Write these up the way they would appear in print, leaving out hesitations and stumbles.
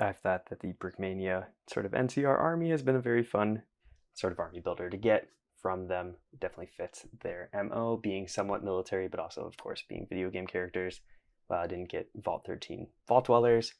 I've thought that the Brickmania sort of NCR army has been a very fun sort of army builder to get from them. It definitely fits their MO, being somewhat military, but also, of course, being video game characters. While I didn't get Vault 13 Vault Dwellers,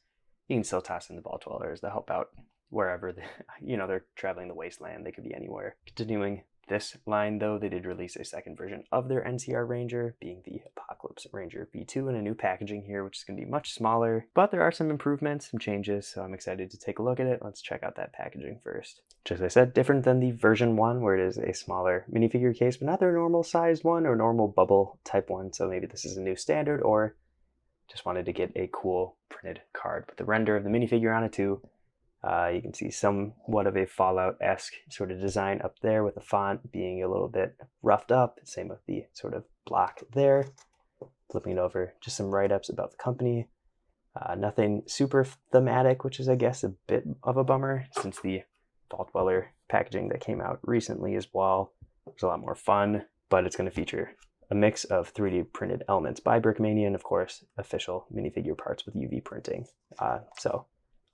you can still toss in the Vault Dwellers to help out wherever they're traveling the wasteland. They could be anywhere. Continuing this line, though, they did release a second version of their NCR Ranger, being the Apocalypse Ranger V2, in a new packaging here, which is going to be much smaller. But there are some improvements, some changes, so I'm excited to take a look at it. Let's check out that packaging first. Just as I said, different than the version 1, where it is a smaller minifigure case, but not their normal sized one or normal bubble type one. So maybe this is a new standard, or just wanted to get a cool printed card with the render of the minifigure on it too. You can see somewhat of a Fallout-esque sort of design up there, with the font being a little bit roughed up. Same with the sort of block there. Flipping it over, just some write-ups about the company. Nothing super thematic, which is, I guess, a bit of a bummer, since the Vault Dweller packaging that came out recently as well was a lot more fun, but it's going to feature a mix of 3D printed elements by Brickmania and, of course, official minifigure parts with UV printing. So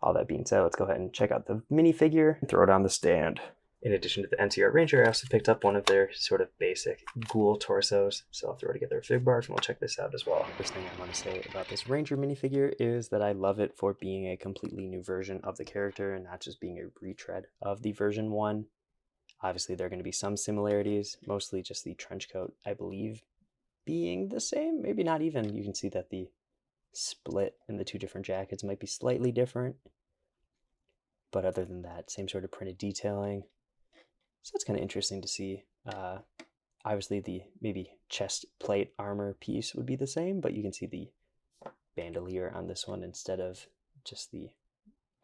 all that being said, let's go ahead and check out the minifigure and throw it on the stand. In addition to the NCR Ranger, I also picked up one of their sort of basic ghoul torsos, so I'll throw together their fig bars and we'll check this out as well. First thing I want to say about this Ranger minifigure is that I love it for being a completely new version of the character and not just being a retread of the version 1. Obviously, there are going to be some similarities, mostly just the trench coat, I believe, being the same. Maybe not even. You can see that the split in the two different jackets might be slightly different. But other than that, same sort of printed detailing. So that's kind of interesting to see. Obviously, the maybe chest plate armor piece would be the same, but you can see the bandolier on this one instead of just the,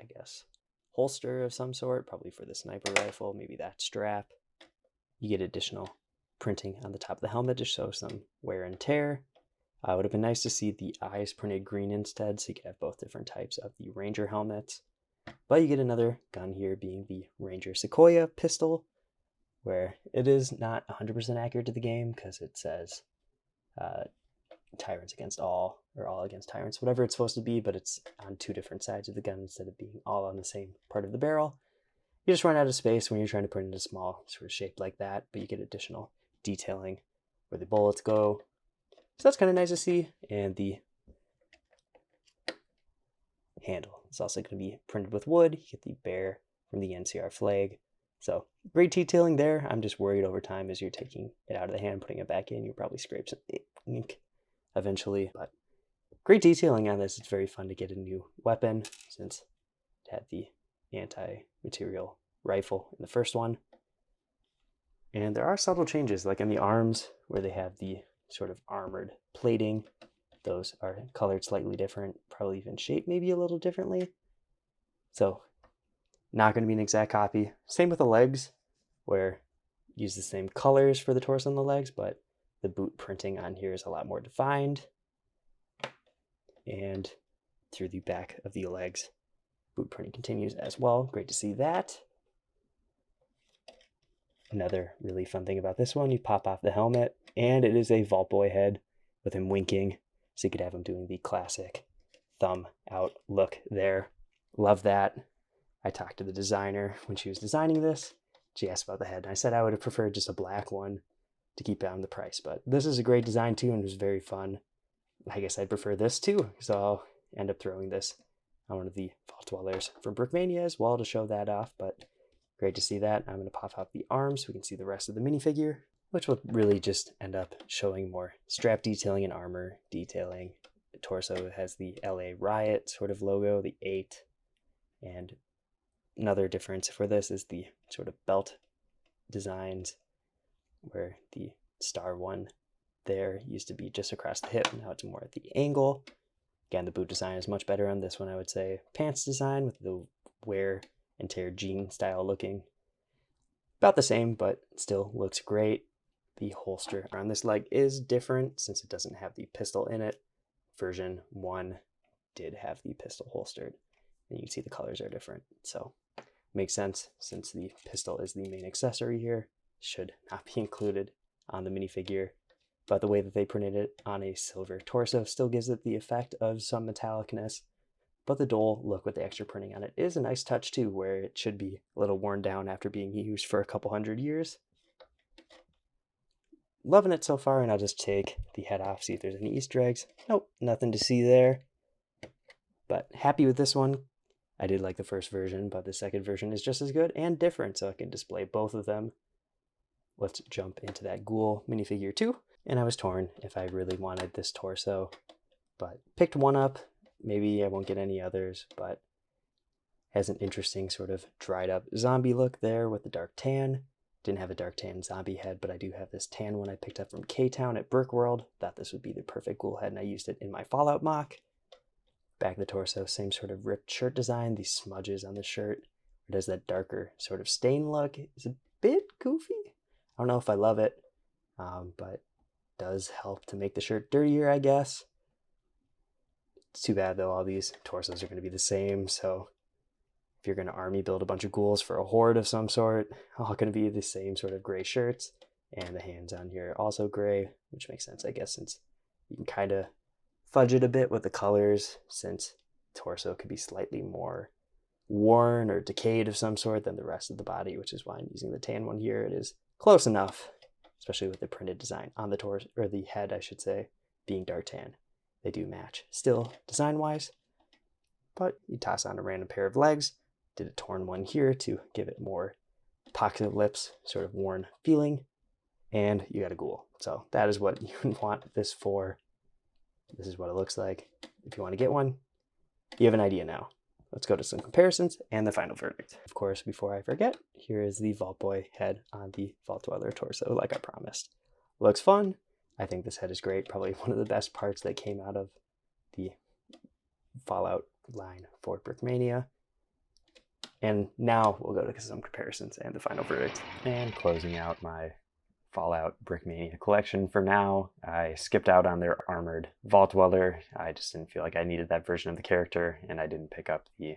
I guess, holster of some sort, probably for the sniper rifle, maybe that strap. You get additional printing on the top of the helmet to show some wear and tear. It would have been nice to see the eyes printed green instead, so you could have both different types of the Ranger helmets. But you get another gun here, being the Ranger Sequoia pistol, where it is not 100% accurate to the game because it says tyrants against all, or all against tyrants, whatever it's supposed to be, but it's on two different sides of the gun instead of being all on the same part of the barrel. You just run out of space when you're trying to print it a small sort of shape like that, but you get additional detailing where the bullets go. So that's kind of nice to see. And the handle is also going to be printed with wood. You get the bear from the NCR flag. So great detailing there. I'm just worried over time as you're taking it out of the hand, putting it back in, you'll probably scrape some ink eventually. But great detailing on this. It's very fun to get a new weapon since it had the anti-material rifle in the first one. And there are subtle changes, like in the arms where they have the sort of armored plating. Those are colored slightly different, probably even shaped maybe a little differently. So not going to be an exact copy. Same with the legs, where use the same colors for the torso and the legs, but the boot printing on here is a lot more defined. And through the back of the legs, boot printing continues as well. Great to see that. Another really fun thing about this one, you pop off the helmet, and it is a Vault Boy head with him winking. So you could have him doing the classic thumb out look there. Love that. I talked to the designer when she was designing this. She asked about the head, and I said I would have preferred just a black one to keep down the price. But this is a great design too, and it was very fun. I guess I'd prefer this too, so I'll end up throwing this on one of the Vault Dwellers from Brickmania as well to show that off. But great to see that. I'm going to pop out the arms so we can see the rest of the minifigure, which will really just end up showing more strap detailing and armor detailing. The torso has the LA Riot sort of logo, the 8. And another difference for this is the sort of belt designs, where the star one there used to be just across the hip. Now it's more at the angle. Again, the boot design is much better on this one, I would say. Pants design with the wear and tear jean style looking about the same, but still looks great. The holster around this leg is different since it doesn't have the pistol in it. Version 1 did have the pistol holstered, and you can see the colors are different. So makes sense since the pistol is the main accessory here. Should not be included on the minifigure, but the way that they printed it on a silver torso still gives it the effect of some metallicness, but the dual look with the extra printing on it is a nice touch too, where it should be a little worn down after being used for a couple hundred years. Loving it so far, and I'll just take the head off, see if there's any Easter eggs. Nope, nothing to see there. But happy with this one. I did like the first version, but the second version is just as good and different, so I can display both of them. Let's jump into that Ghoul minifigure 2. And I was torn if I really wanted this torso, but picked one up. Maybe I won't get any others, but has an interesting sort of dried up zombie look there with the dark tan. Didn't have a dark tan zombie head, but I do have this tan one I picked up from K-Town at Brickworld. Thought this would be the perfect Ghoul head, and I used it in my Fallout mock. Back of the torso, same sort of ripped shirt design. These smudges on the shirt. It has that darker sort of stain look. It's a bit goofy. I don't know if I love it, but does help to make the shirt dirtier, I guess. It's too bad, though, all these torsos are going to be the same, so if you're going to army build a bunch of ghouls for a horde of some sort, all going to be the same sort of gray shirts, and the hands on here are also gray, which makes sense, I guess, since you can kind of fudge it a bit with the colors, since torso could be slightly more worn or decayed of some sort than the rest of the body, which is why I'm using the tan one here. It is close enough, especially with the printed design on the torso, or the head, I should say, being dark tan. They do match still design-wise, but you toss on a random pair of legs. Did a torn one here to give it more pocket lips, sort of worn feeling, and you got a ghoul. So that is what you want this for. This is what it looks like. If you want to get one, you have an idea now. Let's go to some comparisons and the final verdict. Of course, before I forget, here is the Vault Boy head on the Vault Dweller torso, like I promised. Looks fun. I think this head is great. Probably one of the best parts that came out of the Fallout line for Brickmania. And now we'll go to some comparisons and the final verdict. And closing out my Fallout Brickmania collection for now, I skipped out on their armored Vault Dweller. I just didn't feel like I needed that version of the character, and I didn't pick up the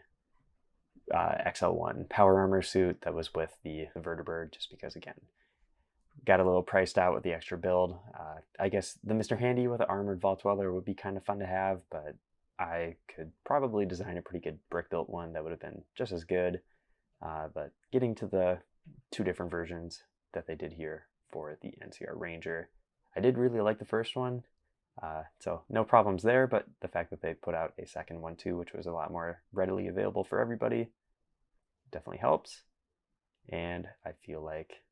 XL1 power armor suit that was with the Vertibird, just because, again, got a little priced out with the extra build. I guess the Mr. Handy with the armored Vault Dweller would be kind of fun to have, but I could probably design a pretty good brick-built one that would have been just as good. But getting to the two different versions that they did here for the NCR Ranger, I did really like the first one, so no problems there, but the fact that they put out a second one too, which was a lot more readily available for everybody, definitely helps. And I feel like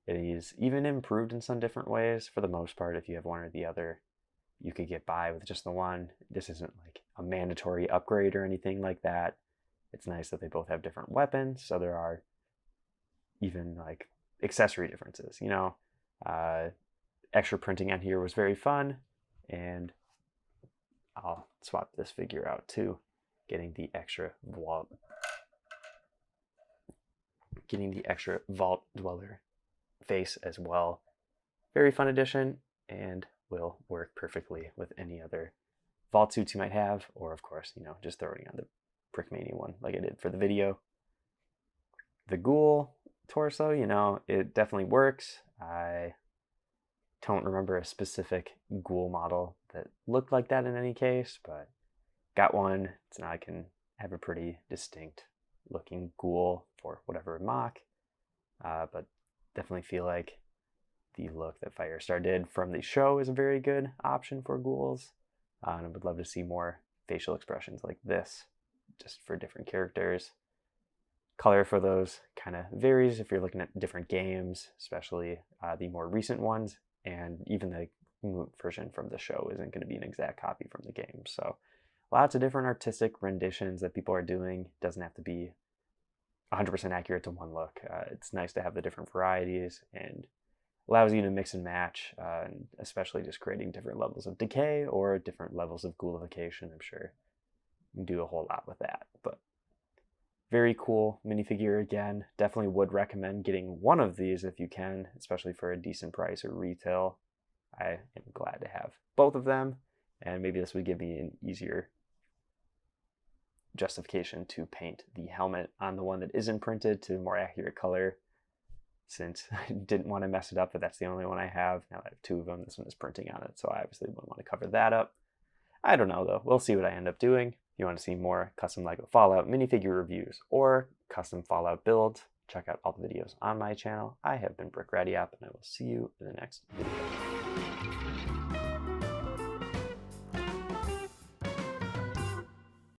it is even improved in some different ways. For the most part, if you have one or the other, you could get by with just the one. This isn't like a mandatory upgrade or anything like that. It's nice that they both have different weapons, so there are even like accessory differences, you know. Extra printing on here was very fun, and I'll swap this figure out too, getting the extra Vault Dweller face as well. Very fun addition, and will work perfectly with any other Vault suits you might have, or of course, you know, just throwing on the Brickmania one like I did for the video. The Ghoul torso, you know, it definitely works. I don't remember a specific Ghoul model that looked like that in any case, but got one, so now I can have a pretty distinct looking Ghoul for whatever mock. But definitely feel like the look that Firestar did from the show is a very good option for ghouls. And I would love to see more facial expressions like this, just for different characters. Color for those kind of varies if you're looking at different games, especially the more recent ones, and even the version from the show isn't going to be an exact copy from the game. So lots of different artistic renditions that people are doing. Doesn't have to be 100% accurate to one look. It's nice to have the different varieties, and allows you to mix and match, and especially just creating different levels of decay or different levels of ghoulification. I'm sure you can do a whole lot with that. But very cool minifigure again. Definitely would recommend getting one of these if you can, especially for a decent price or retail. I am glad to have both of them, and maybe this would give me an easier justification to paint the helmet on the one that isn't printed to a more accurate color, since I didn't want to mess it up, but that's the only one I have. Now I have two of them. This one is printing on it, so I obviously wouldn't want to cover that up. I don't know, though. We'll see what I end up doing. you want to see more custom LEGO Fallout minifigure reviews or custom Fallout builds, check out all the videos on my channel. I have been Brickmania, and I will see you in the next video.